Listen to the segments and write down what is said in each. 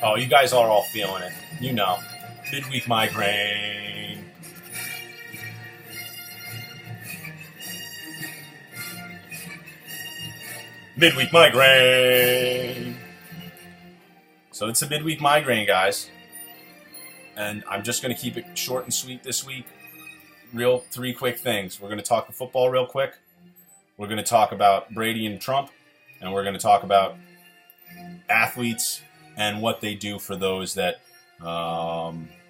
Oh, you guys are all feeling it. You know. Midweek migraine. Midweek migraine. So it's a midweek migraine, guys. And I'm just going to keep it short and sweet this week. Real three quick things. We're going to talk football real quick. We're going to talk about Brady and Trump. And we're going to talk about athletes and what they do for those that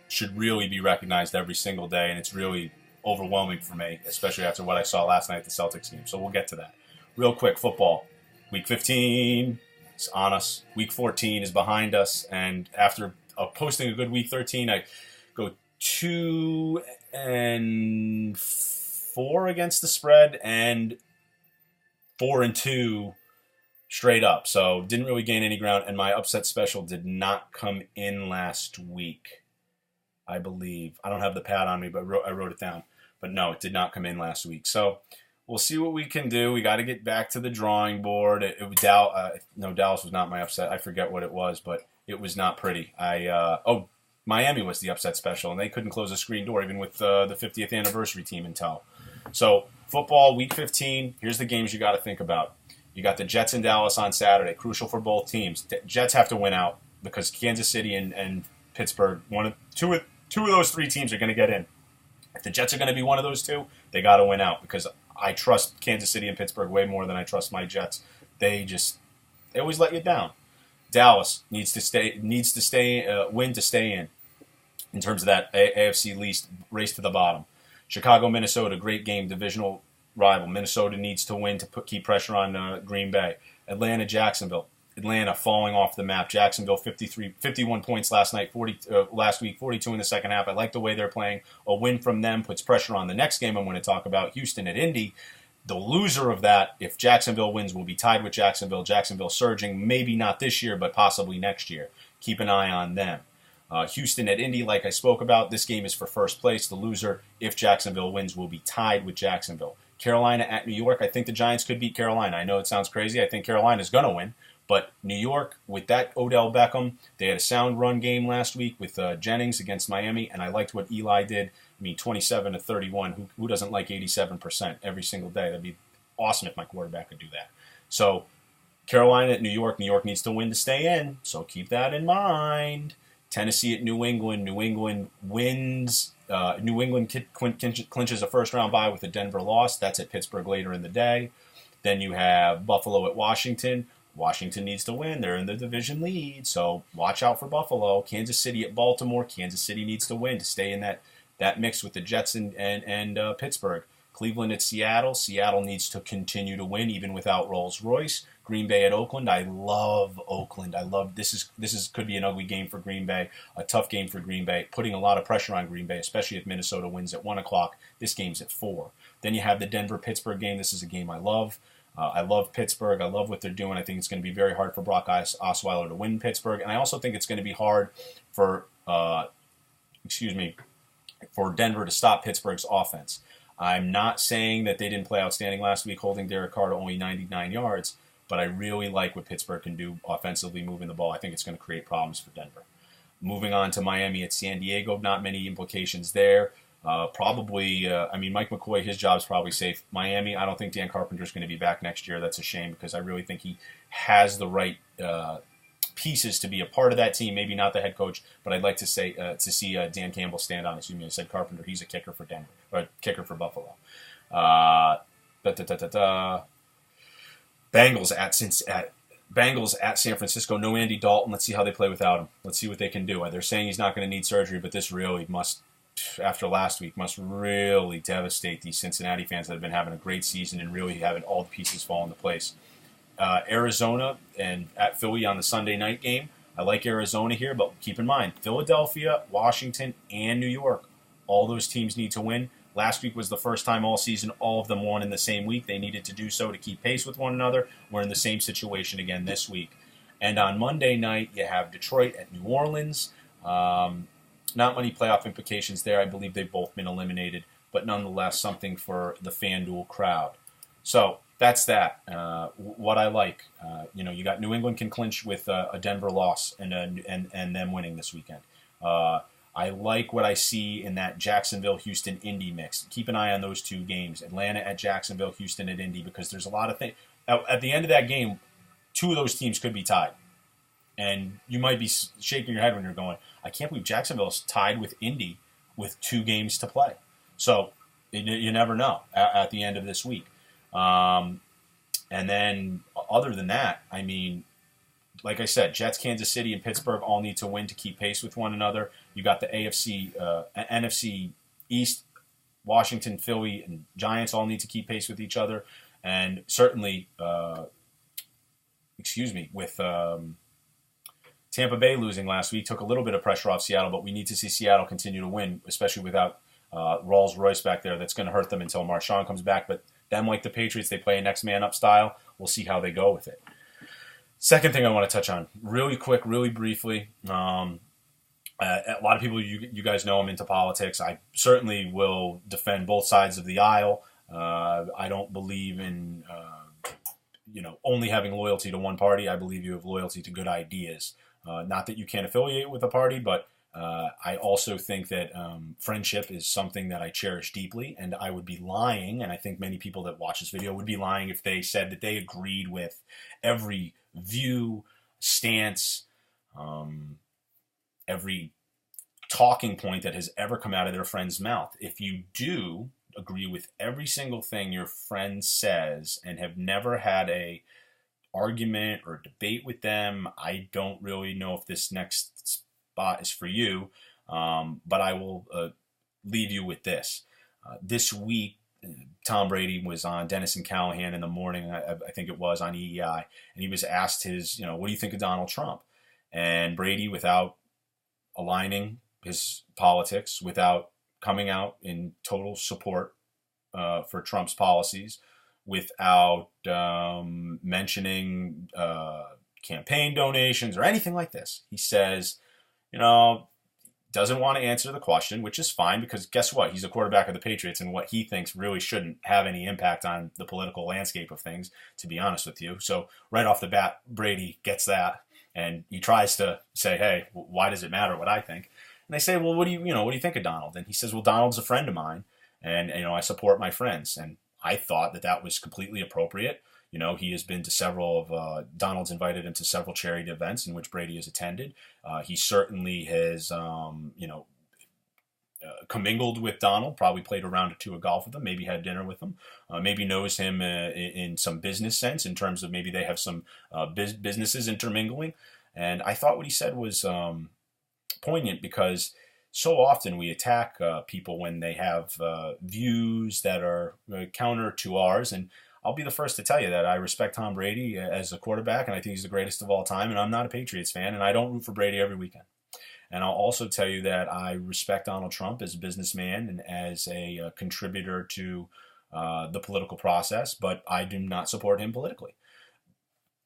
should really be recognized every single day. And it's really overwhelming for me, especially after what I saw last night at the Celtics game. So we'll get to that. Real quick, football. Week 15 is on us. Week 14 is behind us. And after posting a good week 13, I go 2-4 against the spread and 4-2 straight up. So didn't really gain any ground. And my upset special did not come in last week, I believe. I don't have the pad on me, but I wrote it down. But no, it did not come in last week. So we'll see what we can do. We got to get back to the drawing board. Dallas was not my upset. I forget what it was, but it was not pretty. Miami was the upset special, and they couldn't close a screen door even with the 50th anniversary team in tow. So football, week 15, here's the games you got to think about. You got the Jets in Dallas on Saturday, crucial for both teams. Jets have to win out because Kansas City and Pittsburgh, two of those three teams are going to get in. If the Jets are going to be one of those two, they got to win out because I trust Kansas City and Pittsburgh way more than I trust my Jets. They always let you down. Dallas needs to win to stay in terms of that AFC least race to the bottom. Chicago, Minnesota, great game, divisional rival. Minnesota needs to win to keep pressure on Green Bay. Atlanta, Jacksonville. Atlanta falling off the map. Jacksonville 51 points last week, 42 in the second half. I like the way they're playing. A win from them puts pressure on the next game I'm going to talk about, Houston at Indy. The loser of that, if Jacksonville wins, will be tied with Jacksonville. Jacksonville surging, maybe not this year, but possibly next year. Keep an eye on them. Houston at Indy, like I spoke about, this game is for first place. The loser, if Jacksonville wins, will be tied with Jacksonville. Carolina at New York, I think the Giants could beat Carolina. I know it sounds crazy. I think Carolina's going to win. But New York, with that Odell Beckham, they had a sound run game last week with Jennings against Miami, and I liked what Eli did. 27-31. Who doesn't like 87% every single day? That'd be awesome if my quarterback could do that. So Carolina at New York. New York needs to win to stay in, so keep that in mind. Tennessee at New England. New England wins. New England clinches a first-round bye with a Denver loss. That's at Pittsburgh later in the day. Then you have Buffalo at Washington. Washington needs to win. They're in the division lead, so watch out for Buffalo. Kansas City at Baltimore. Kansas City needs to win to stay in that mix with the Jets and Pittsburgh. Cleveland at Seattle. Seattle needs to continue to win even without Rolls-Royce. Green Bay at Oakland. I love Oakland. This could be an ugly game for Green Bay, a tough game for Green Bay, putting a lot of pressure on Green Bay, especially if Minnesota wins at 1 o'clock. This game's at 4. Then you have the Denver-Pittsburgh game. This is a game I love. I love Pittsburgh. I love what they're doing. I think it's going to be very hard for Brock Osweiler to win Pittsburgh. And I also think it's going to be hard for Denver to stop Pittsburgh's offense. I'm not saying that they didn't play outstanding last week, holding Derek Carr to only 99 yards, but I really like what Pittsburgh can do offensively moving the ball. I think it's going to create problems for Denver. Moving on to Miami at San Diego, not many implications there. Mike McCoy, his job's probably safe. Miami, I don't think Dan Carpenter's going to be back next year. That's a shame because I really think he has the right pieces to be a part of that team. Maybe not the head coach, but I'd like to see Dan Campbell stand on. I said Carpenter. He's a kicker for Denver, or a kicker for Buffalo. Bengals at San Francisco. No Andy Dalton. Let's see how they play without him. Let's see what they can do. They're saying he's not going to need surgery, but this really after last week, must really devastate these Cincinnati fans that have been having a great season and really having all the pieces fall into place. Arizona and at Philly on the Sunday night game. I like Arizona here, but keep in mind, Philadelphia, Washington, and New York, all those teams need to win. Last week was the first time all season all of them won in the same week. They needed to do so to keep pace with one another. We're in the same situation again this week. And on Monday night, you have Detroit at New Orleans. Not many playoff implications there. I believe they've both been eliminated. but nonetheless something for the FanDuel crowd. So that's that. What I like, you got New England can clinch with a Denver loss and them winning this weekend. I like what I see in that Jacksonville-Houston-Indy mix. Keep an eye on those two games, Atlanta at Jacksonville, Houston at Indy, because there's a lot of things. At the end of that game, two of those teams could be tied. And you might be shaking your head when you're going, I can't believe Jacksonville's tied with Indy with 2 games to play. So you never know at the end of this week. And then other than that, I mean, like I said, Jets, Kansas City, and Pittsburgh all need to win to keep pace with one another. You got the NFC East, Washington, Philly, and Giants all need to keep pace with each other. And certainly, with Tampa Bay losing last week took a little bit of pressure off Seattle, but we need to see Seattle continue to win, especially without Rolls-Royce back there. That's going to hurt them until Marshawn comes back. But them, like the Patriots, they play a next man up style. We'll see how they go with it. Second thing I want to touch on, really quick, really briefly. A lot of people, you guys know I'm into politics. I certainly will defend both sides of the aisle. I don't believe in only having loyalty to one party. I believe you have loyalty to good ideas. Not that you can't affiliate with a party, but I also think that friendship is something that I cherish deeply, and I would be lying, and I think many people that watch this video would be lying if they said that they agreed with every view, stance, every talking point that has ever come out of their friend's mouth. If you do agree with every single thing your friend says and have never had a argument or debate with them, I don't really know if this next spot is for you, but I will leave you with this. This week, Tom Brady was on Dennis and Callahan in the morning, I think it was, on EEI, and he was asked what do you think of Donald Trump? And Brady, without aligning his politics, without coming out in total support for Trump's policies, without mentioning campaign donations or anything like this, he says, doesn't want to answer the question, which is fine, because guess what? He's a quarterback of the Patriots, and what he thinks really shouldn't have any impact on the political landscape of things, to be honest with you. So right off the bat, Brady gets that, and he tries to say, hey, why does it matter what I think? And they say, well, what do you think of Donald? And he says, well, Donald's a friend of mine, and I support my friends. And I thought that was completely appropriate. He has been to several of Donald's invited him to several charity events in which Brady has attended. He certainly has, commingled with Donald, probably played a round or two of golf with him, maybe had dinner with him, maybe knows him in some business sense in terms of maybe they have some businesses intermingling. And I thought what he said was poignant, because so often we attack people when they have views that are counter to ours. And I'll be the first to tell you that I respect Tom Brady as a quarterback, and I think he's the greatest of all time, and I'm not a Patriots fan, and I don't root for Brady every weekend. And I'll also tell you that I respect Donald Trump as a businessman and as a contributor to the political process, but I do not support him politically.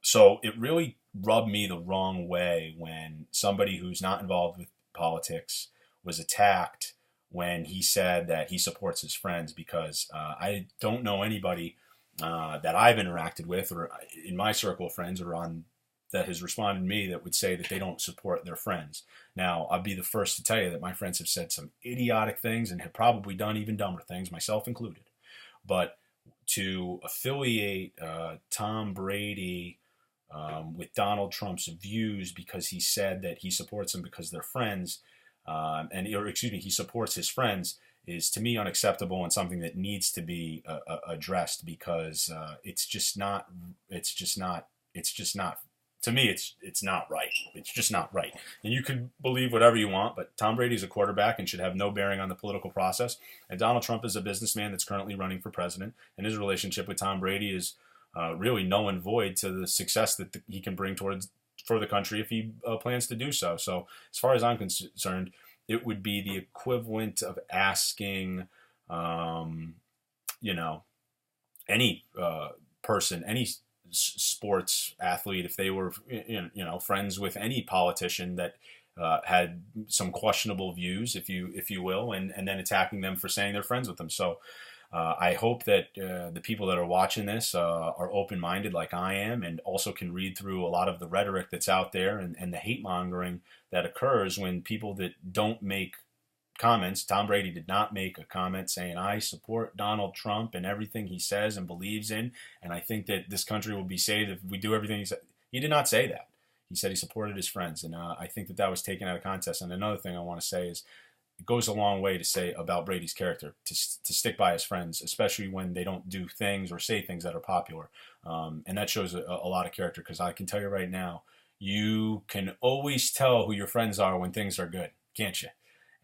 So it really rubbed me the wrong way when somebody who's not involved with politics was attacked when he said that he supports his friends, because I don't know anybody that I've interacted with or in my circle of friends or on that has responded to me that would say that they don't support their friends. Now, I'll be the first to tell you that my friends have said some idiotic things and have probably done even dumber things, myself included. But to affiliate Tom Brady with Donald Trump's views because he said that he supports them because they're friends, he supports his friends, is to me unacceptable and something that needs to be addressed, because it's just not to me, it's not right. It's just not right. And you can believe whatever you want, but Tom Brady is a quarterback and should have no bearing on the political process. And Donald Trump is a businessman that's currently running for president, and his relationship with Tom Brady is really null and void to the success that he can bring for the country if he plans to do so. So as far as I'm concerned, it would be the equivalent of asking, any person, any sports athlete, if they were, friends with any politician, that had some questionable views, if you will, and then attacking them for saying they're friends with them. So I hope that the people that are watching this are open-minded like I am, and also can read through a lot of the rhetoric that's out there, and the hate-mongering that occurs when people that don't make comments. Tom Brady did not make a comment saying, I support Donald Trump and everything he says and believes in, and I think that this country will be saved if we do everything he said. He did not say that. He said he supported his friends, and I think that was taken out of context. And another thing I want to say is, it goes a long way to say about Brady's character to stick by his friends, especially when they don't do things or say things that are popular. And that shows a lot of character, because I can tell you right now, you can always tell who your friends are when things are good, can't you?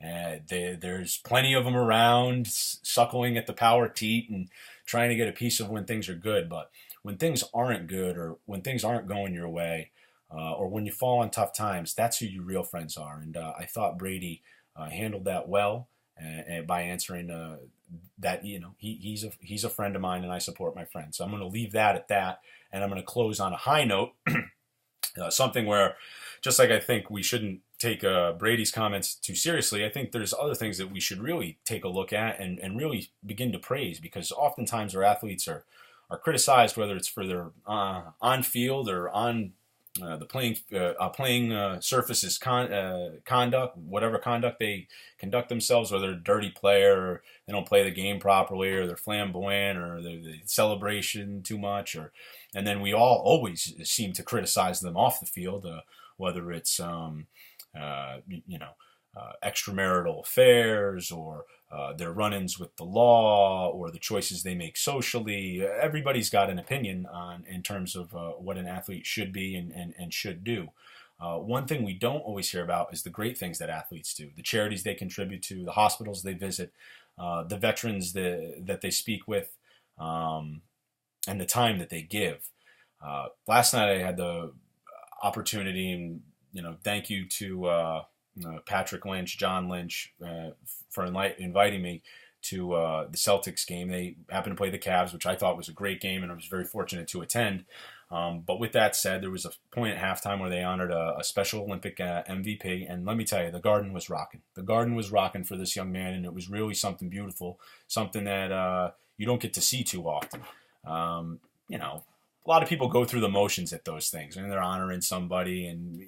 There's plenty of them around, suckling at the power teat and trying to get a piece of when things are good. But when things aren't good, or when things aren't going your way, or when you fall on tough times, that's who your real friends are. And I thought Brady handled that well, and by answering that, he's a friend of mine, and I support my friends. So I'm going to leave that at that, and I'm going to close on a high note, something where, just like I think we shouldn't take Brady's comments too seriously, I think there's other things that we should really take a look at and really begin to praise, because oftentimes our athletes are criticized, whether it's for their on field or on the playing surface's conduct, whatever conduct they conduct themselves, whether they're a dirty player, or they don't play the game properly, or they're flamboyant, or the celebration too much, and then we all always seem to criticize them off the field, whether it's extramarital affairs, or their run-ins with the law, or the choices they make socially. Everybody's got an opinion in terms of what an athlete should be and should do. One thing we don't always hear about is the great things that athletes do, the charities they contribute to, the hospitals they visit, the veterans that they speak with, and the time that they give. Last night I had the opportunity, and thank you to Patrick Lynch, John Lynch, for inviting me to the Celtics game. They happened to play the Cavs, which I thought was a great game, and I was very fortunate to attend. But with that said, there was a point at halftime where they honored a Special Olympic MVP, and let me tell you, the Garden was rocking. The Garden was rocking for this young man, and it was really something beautiful, something that you don't get to see too often. A lot of people go through the motions at those things, and they're honoring somebody, and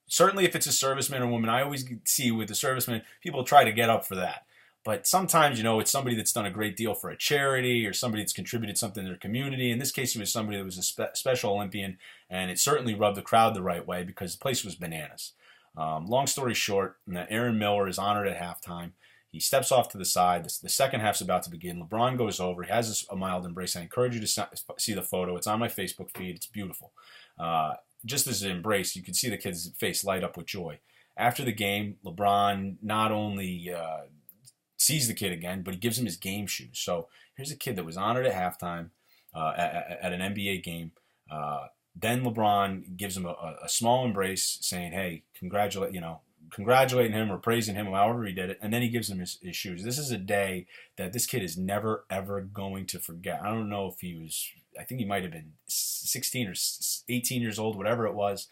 certainly if it's a serviceman or woman, I always see with the serviceman, people try to get up for that. But sometimes, it's somebody that's done a great deal for a charity, or somebody that's contributed something to their community. In this case, it was somebody that was a Special Olympian, and it certainly rubbed the crowd the right way, because the place was bananas. Long story short, Aaron Miller is honored at halftime. He steps off to the side. The second half's about to begin. LeBron goes over. He has a mild embrace. I encourage you to see the photo. It's on my Facebook feed. It's beautiful. Just as an embrace, you can see the kid's face light up with joy. After the game, LeBron not only sees the kid again, but he gives him his game shoes. So here's a kid that was honored at halftime at an NBA game. Then LeBron gives him a small embrace, saying, "Hey, congratulating him or praising him, however he did it," and then he gives him his shoes. This is a day that this kid is never, ever going to forget. I don't know if I think he might have been 16 or 18 years old, whatever it was.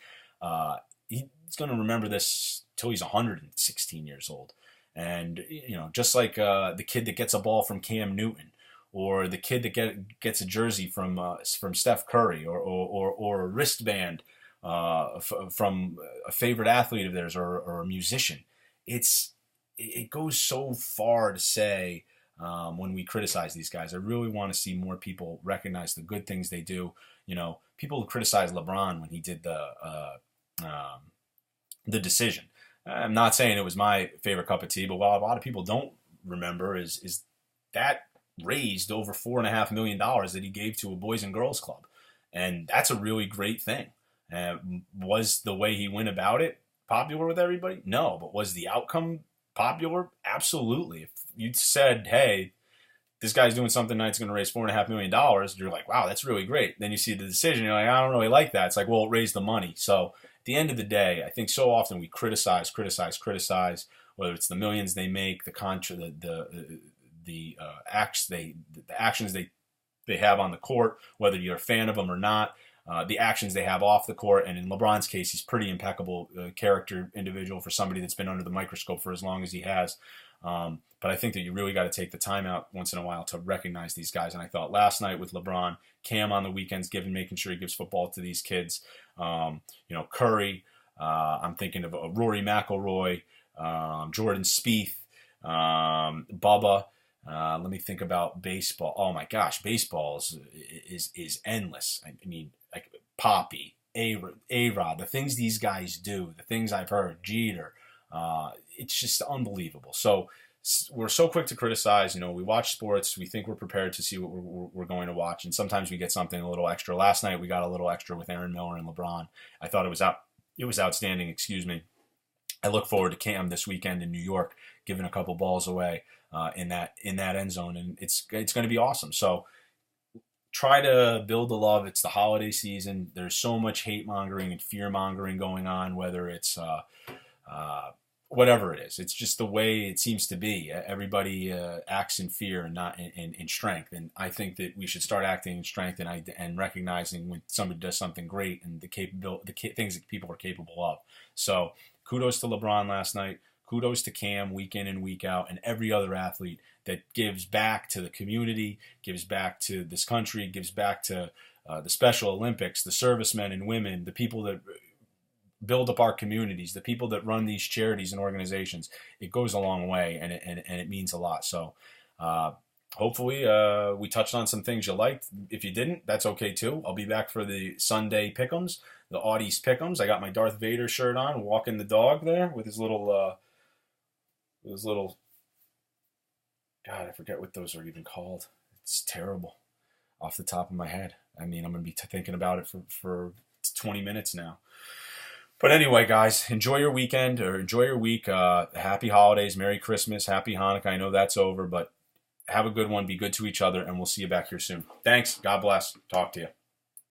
He's going to remember this till he's 116 years old. And, just like the kid that gets a ball from Cam Newton, or the kid that gets a jersey from Steph Curry, or a wristband from a favorite athlete of theirs, or a musician. It goes so far to say, when we criticize these guys, I really want to see more people recognize the good things they do. People criticize LeBron when he did the decision. I'm not saying it was my favorite cup of tea, but what a lot of people don't remember is that raised over $4.5 million that he gave to a Boys and Girls Club. And that's a really great thing. Was the way he went about it popular with everybody? No. But was the outcome popular? Absolutely. If you said, hey, this guy's doing something that's going to raise $4.5 million, you're like, wow, that's really great. Then you see the decision, you're like, I don't really like that. It's like, well, it raised the money. So at the end of the day, I think so often we criticize, whether it's the millions they make, the actions they have on the court, whether you're a fan of them or not. the actions they have off the court. And in LeBron's case, he's pretty impeccable character individual for somebody that's been under the microscope for as long as he has. But I think that you really got to take the time out once in a while to recognize these guys. And I thought last night with LeBron, Cam on the weekends, making sure he gives football to these kids. Curry. I'm thinking of Rory McIlroy, Jordan Spieth, Bubba. Let me think about baseball. Oh my gosh, baseball is endless. I mean, like Poppy, A-Rod, the things these guys do, the things I've heard, Jeter, it's just unbelievable. So we're so quick to criticize. We watch sports. We think we're prepared to see what we're going to watch, and sometimes we get something a little extra. Last night we got a little extra with Aaron Miller and LeBron. I thought it was outstanding. Excuse me. I look forward to Cam this weekend in New York, giving a couple balls away in that end zone, and it's going to be awesome. So try to build the love. It's the holiday season. There's so much hate mongering and fear mongering going on, whether it's whatever it is. It's just the way it seems to be. Everybody acts in fear and not in strength. And I think that we should start acting in strength and recognizing when somebody does something great and the things that people are capable of. So kudos to LeBron last night. Kudos to Cam week in and week out, and every other athlete that gives back to the community, gives back to this country, gives back to the Special Olympics, the servicemen and women, the people that build up our communities, the people that run these charities and organizations. It goes a long way, and it means a lot. So hopefully we touched on some things you liked. If you didn't, that's okay too. I'll be back for the Sunday pick'ems, the Auty's pick'ems. I got my Darth Vader shirt on, walking the dog there with his little God, I forget what those are even called. It's terrible off the top of my head. I mean, I'm going to be thinking about it for 20 minutes now. But anyway, guys, enjoy your weekend or enjoy your week. Happy holidays, Merry Christmas, Happy Hanukkah. I know that's over, but have a good one. Be good to each other, and we'll see you back here soon. Thanks. God bless. Talk to you.